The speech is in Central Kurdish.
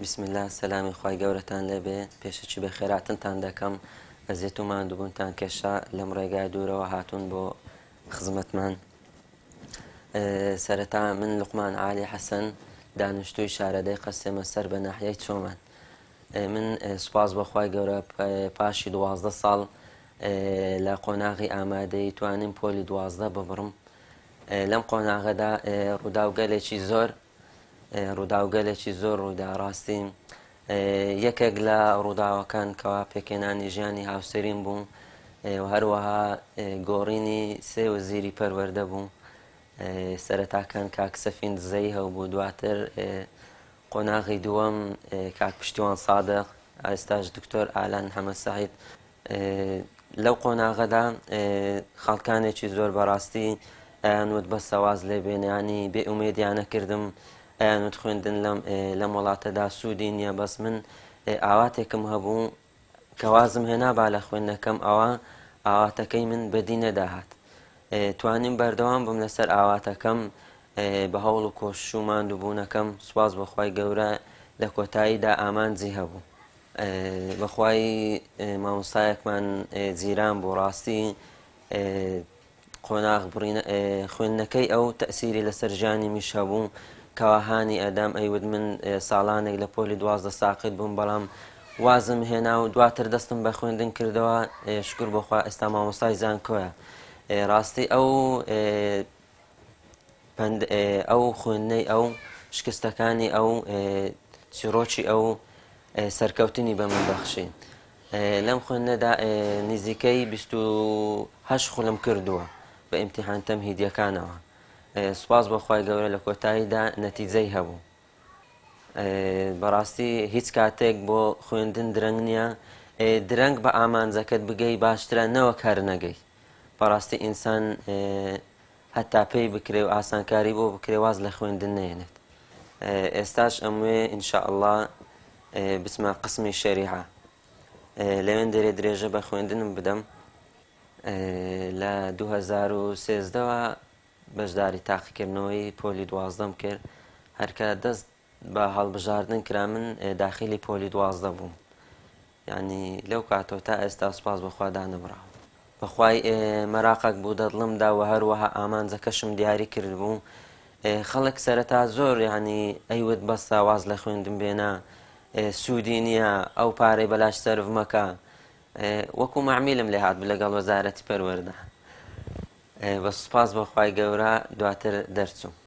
بسم الله سلامی خوای گەورەتان لێبێ پێشەکی بە خێراتنتان دەکەم ئەزیێت و ماندووبوونتان کێشا لەم ڕێگای دوورەوە هاتوون بۆ خزمەتمان. سەرەتا من لوقمان عالی حەسەن دانیشتووی شارەدەی قەسێمە سەر بە ناحیەی چۆمان. من سوپاس بۆ خوای گەورە پاشی 12 ساڵ لە قۆناغی ئامادەی توانیم پۆلی 12 ببڕم. لەم قۆناغەدا ڕووداوگەلێکی زۆر ڕوودا ڕاستی یەکێک لە ڕووداوەکان کەوا پێکێنانی ژیانی هاوسەریم بوو و هەروەها گۆڕینی سێ وەزیری پەروەردە بوو. سەرەتاکان کاک سەفین دزەی هەبوو، دواتر قۆناغی دووەم کاک پشتیوان سادق، ئێستاش دکتۆر ئالان حەمەد سەعید. لەو قۆناغەدا خەڵکانێکی زۆر بەڕاستی ئەیانوت بە سەواز لێبێنیانی بێ ئومێدیان نەکردم، ئەیانوت خوێندن لەم وڵاتەدا سوودی نییە، بەس من ئاواتێکم هەبوو کەوازم هێنا با لە خوێندنەکەم، ئەوە ئاواتەکەی من بەدی نەداهات. توانیم بەردەوام بم لەسەر ئاواتەکەم بە هەوڵ و کۆشش و ماندووبوونەکەم. سوپاس بەخوای گەورە لە کۆتاییدا ئامانجی هەبوو. بەخوای مامۆستایەکمان جیران بوو، ڕاستی قۆناغ خوێندنەکەی ئەو تەئسیری لەسەر ژیانی میش هەبوو کەواهانی ئەدەم ئەیود من ساڵانێک لە پۆلی 12 ساقط بووم، بەڵام وازم هێنا و دواتر دەستم بە خوێندن کردەوە. شکر بۆخوا ئێستا مامۆستای زانکۆیە. ڕاستی ئەو خوێندنەی ئەو شکستەکانی ئەو چیرۆکی ئەو سەرکەوتنی بە من بەخشی. لەم خوێندنەدا نزیکەی 28 خولم کردووە بە ئیمتیحان تەمهیدیەکانەوە. سوپاس بەخوای گەورە لە کۆتاییدا نەتیجەی هەبوو. بەڕاستی هیچ کاتێک بۆ خوێندن درەنگ نییە، درەنگ بە ئامانجەکەت بگەی باشترە نەوەک هەر نەگەی. بەڕاستی ئینسان هەتا پێی بکرێ و ئاسانکاری بۆ بکرێ واز لە خوێندن نێنێت. ئێستاش ئەموێ ئینشاءالله بچمە قسمی شەریعە، لەوێن دەرێ درێژە بە خوێندنم بدەم. لە 2013ەوە بەشداری تاقیکردنەوەی پۆلی 12م کرد، هەرکە دەست بە هەڵبژاردن کرا من داخلی پۆلی 12 بووم. یعنی لەو کاتەوە تا ئێستا سوپاس بەخوا دانەبراوە. بەخوای مەراقێک بوو دەدڵمدا و هەروەها ئامانجەکەشم دیاری کرد بوو. خەڵک سەرەتا زۆر یعنی ئەیوت بەسە واز لە خوێندن بێنە، سوودی نییە، ئەو پارەی بەلاش سەرف مەکە. وەکو مەعمیلم لێ هات لەگەڵ وەزارەتی پەروەردە. بە سوپاس بەخوای گەورە دواتر دەرچووم.